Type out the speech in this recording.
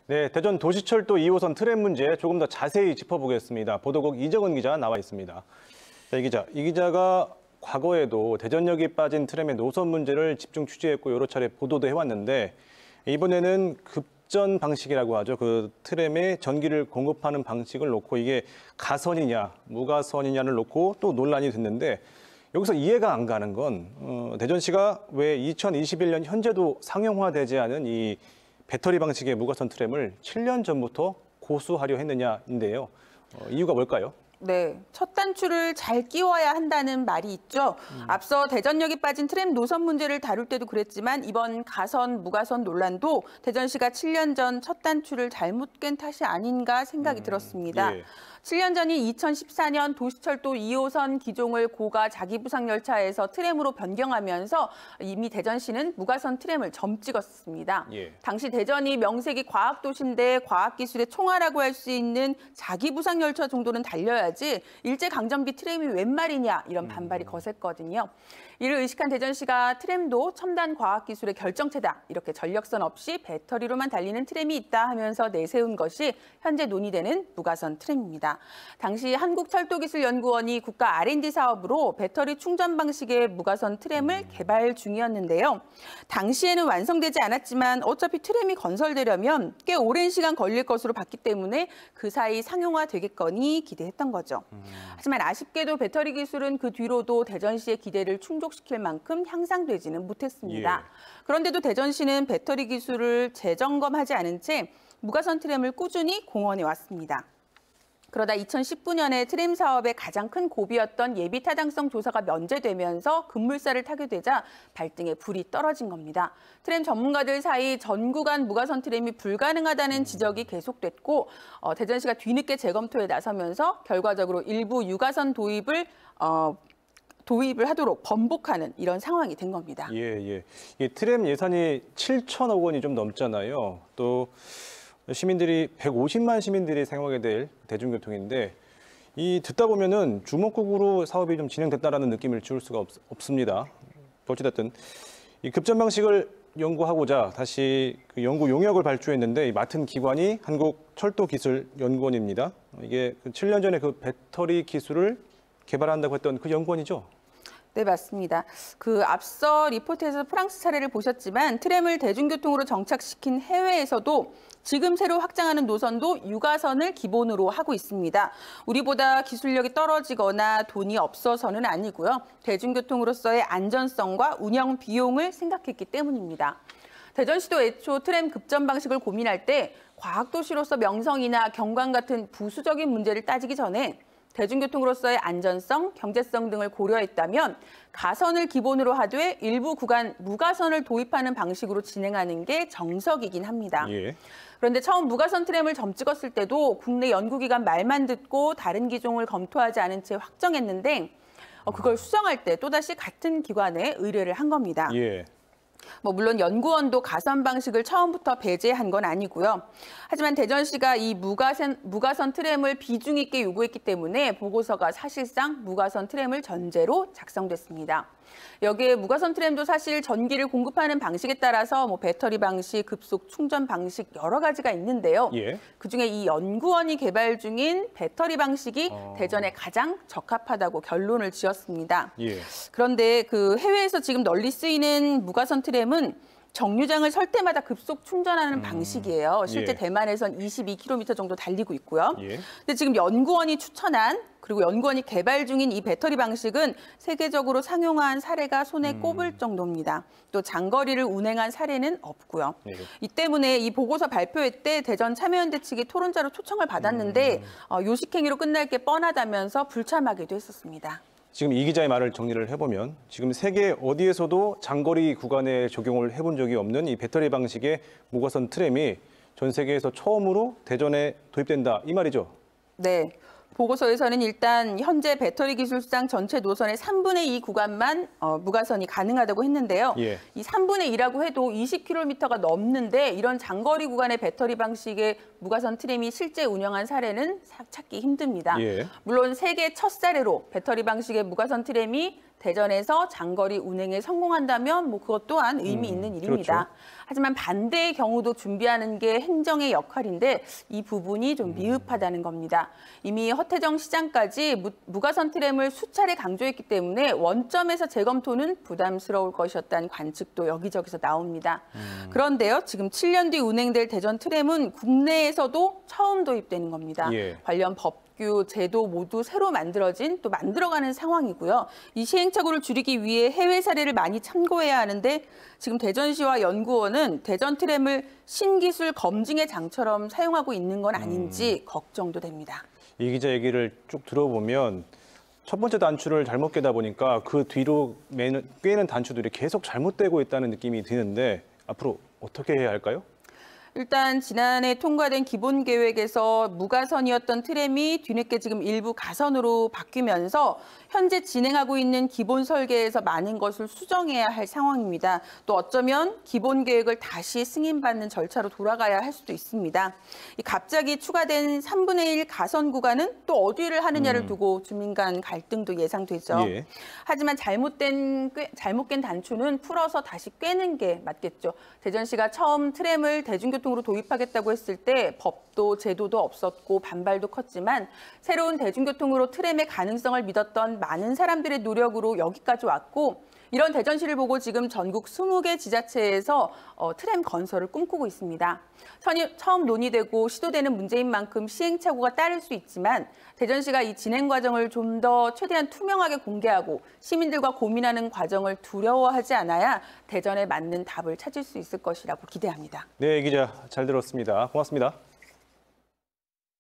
네, 대전 도시철도 2호선 트램 문제 조금 더 자세히 짚어보겠습니다. 보도국 이정은 기자 나와 있습니다. 자, 이 기자가 과거에도 대전역이 빠진 트램의 노선 문제를 집중 취재했고 여러 차례 보도도 해왔는데 이번에는 급전 방식이라고 하죠. 그 트램에 전기를 공급하는 방식을 놓고 이게 가선이냐 무가선이냐를 놓고 또 논란이 됐는데 여기서 이해가 안 가는 건 대전시가 왜 2021년 현재도 상용화되지 않은 이 배터리 방식의 무가선 트램을 7년 전부터 고수하려 했느냐인데요. 이유가 뭘까요? 네, 첫 단추를 잘 끼워야 한다는 말이 있죠. 앞서 대전역이 빠진 트램 노선 문제를 다룰 때도 그랬지만 이번 가선, 무가선 논란도 대전시가 7년 전 첫 단추를 잘못 깬 탓이 아닌가 생각이 들었습니다. 예. 7년 전인 2014년 도시철도 2호선 기종을 고가 자기부상 열차에서 트램으로 변경하면서 이미 대전시는 무가선 트램을 점 찍었습니다. 예. 당시 대전이 명색이 과학도시인데 과학기술의 총알이라고 할 수 있는 자기부상 열차 정도는 달려야지 일제강점기 트램이 웬 말이냐 이런 반발이 거셌거든요. 이를 의식한 대전시가 트램도 첨단 과학기술의 결정체다. 이렇게 전력선 없이 배터리로만 달리는 트램이 있다 하면서 내세운 것이 현재 논의되는 무가선 트램입니다. 당시 한국철도기술연구원이 국가 R&D 사업으로 배터리 충전 방식의 무가선 트램을 개발 중이었는데요. 당시에는 완성되지 않았지만 어차피 트램이 건설되려면 꽤 오랜 시간 걸릴 것으로 봤기 때문에 그 사이 상용화되겠거니 기대했던 거죠. 하지만 아쉽게도 배터리 기술은 그 뒤로도 대전시의 기대를 충족시킬 만큼 향상되지는 못했습니다. 예. 그런데도 대전시는 배터리 기술을 재점검하지 않은 채 무가선 트램을 꾸준히 공언해 왔습니다. 그러다 2019년에 트램 사업의 가장 큰 고비였던 예비 타당성 조사가 면제되면서 급물살을 타게 되자 발등에 불이 떨어진 겁니다. 트램 전문가들 사이 전 구간 무가선 트램이 불가능하다는 지적이 계속됐고 대전시가 뒤늦게 재검토에 나서면서 결과적으로 일부 유가선 도입을 하도록 번복하는 이런 상황이 된 겁니다. 예. 이 트램 예산이 7천억 원이 좀 넘잖아요. 또 시민들이 150만 시민들이 사용하게 될 대중교통인데 이 듣다 보면은 주먹국으로 사업이 좀 진행됐다라는 느낌을 지울 수가 없습니다. 어찌됐든 이 급전 방식을 연구하고자 다시 그 연구 용역을 발주했는데 이 맡은 기관이 한국철도기술연구원입니다. 이게 7년 전에 그 배터리 기술을 개발한다고 했던 그 연구원이죠? 네, 맞습니다. 그 앞서 리포트에서 프랑스 사례를 보셨지만 트램을 대중교통으로 정착시킨 해외에서도 지금 새로 확장하는 노선도 유가선을 기본으로 하고 있습니다. 우리보다 기술력이 떨어지거나 돈이 없어서는 아니고요. 대중교통으로서의 안전성과 운영 비용을 생각했기 때문입니다. 대전시도 애초 트램 급전 방식을 고민할 때 과학도시로서 명성이나 경관 같은 부수적인 문제를 따지기 전에 대중교통으로서의 안전성, 경제성 등을 고려했다면 가선을 기본으로 하되 일부 구간 무가선을 도입하는 방식으로 진행하는 게 정석이긴 합니다. 예. 그런데 처음 무가선 트램을 점 찍었을 때도 국내 연구기관 말만 듣고 다른 기종을 검토하지 않은 채 확정했는데 그걸 수정할 때 또다시 같은 기관에 의뢰를 한 겁니다. 예. 물론 연구원도 가선 방식을 처음부터 배제한 건 아니고요. 하지만 대전시가 이 무가선 트램을 비중 있게 요구했기 때문에 보고서가 사실상 무가선 트램을 전제로 작성됐습니다. 여기에 무가선 트램도 사실 전기를 공급하는 방식에 따라서 배터리 방식, 급속 충전 방식 여러 가지가 있는데요. 예. 그중에 이 연구원이 개발 중인 배터리 방식이 대전에 가장 적합하다고 결론을 지었습니다. 예. 그런데 그 해외에서 지금 널리 쓰이는 무가선 트램은 정류장을 설 때마다 급속 충전하는 방식이에요. 실제 예. 대만에선 22km 정도 달리고 있고요. 예. 근데 지금 연구원이 추천한 그리고 연구원이 개발 중인 이 배터리 방식은 세계적으로 상용화한 사례가 손에 꼽을 정도입니다. 또 장거리를 운행한 사례는 없고요. 예. 이 때문에 이 보고서 발표회 때 대전 참여연대 측이 토론자로 초청을 받았는데 요식행위로 끝날 게 뻔하다면서 불참하기도 했었습니다. 지금 이 기자의 말을 정리를 해보면 지금 세계 어디에서도 장거리 구간에 적용을 해본 적이 없는 이 배터리 방식의 무가선 트램이 전 세계에서 처음으로 대전에 도입된다 이 말이죠? 네. 보고서에서는 일단 현재 배터리 기술상 전체 노선의 3분의 2 구간만 무가선이 가능하다고 했는데요. 예. 이 3분의 2라고 해도 20km가 넘는데 이런 장거리 구간의 배터리 방식의 무가선 트램이 실제 운영한 사례는 찾기 힘듭니다. 예. 물론 세계 첫 사례로 배터리 방식의 무가선 트램이 대전에서 장거리 운행에 성공한다면 뭐 그것 또한 의미 있는 일입니다. 그렇죠. 하지만 반대의 경우도 준비하는 게 행정의 역할인데 이 부분이 좀 미흡하다는 겁니다. 이미 허태정 시장까지 무가선 트램을 수차례 강조했기 때문에 원점에서 재검토는 부담스러울 것이었다는 관측도 여기저기서 나옵니다. 그런데요, 지금 7년 뒤 운행될 대전 트램은 국내에서도 처음 도입되는 겁니다. 예. 관련 법규, 제도 모두 새로 만들어진 또 만들어가는 상황이고요. 이 시행착오를 줄이기 위해 해외 사례를 많이 참고해야 하는데 지금 대전시와 연구원은 대전 트램을 신기술 검증의 장처럼 사용하고 있는 건 아닌지 걱정도 됩니다. 이 기자 얘기를 쭉 들어보면 첫 번째 단추를 잘못 깨다 보니까 그 뒤로 꿰는 단추들이 계속 잘못되고 있다는 느낌이 드는데 앞으로 어떻게 해야 할까요? 일단 지난해 통과된 기본 계획에서 무가선이었던 트램이 뒤늦게 지금 일부 가선으로 바뀌면서 현재 진행하고 있는 기본 설계에서 많은 것을 수정해야 할 상황입니다. 또 어쩌면 기본 계획을 다시 승인받는 절차로 돌아가야 할 수도 있습니다. 이 갑자기 추가된 3분의 1 가선 구간은 또 어디를 하느냐를 두고 주민 간 갈등도 예상되죠. 예. 하지만 잘못 깬 단추는 풀어서 다시 꿰는 게 맞겠죠. 대전시가 처음 트램을 대중교통으로 도입하겠다고 했을 때 법도 제도도 없었고 반발도 컸지만 새로운 대중교통으로 트램의 가능성을 믿었던 많은 사람들의 노력으로 여기까지 왔고 이런 대전시를 보고 지금 전국 20개 지자체에서 트램 건설을 꿈꾸고 있습니다. 처음 논의되고 시도되는 문제인 만큼 시행착오가 따를 수 있지만 대전시가 이 진행 과정을 좀 더 최대한 투명하게 공개하고 시민들과 고민하는 과정을 두려워하지 않아야 대전에 맞는 답을 찾을 수 있을 것이라고 기대합니다. 네, 기자 잘 들었습니다. 고맙습니다.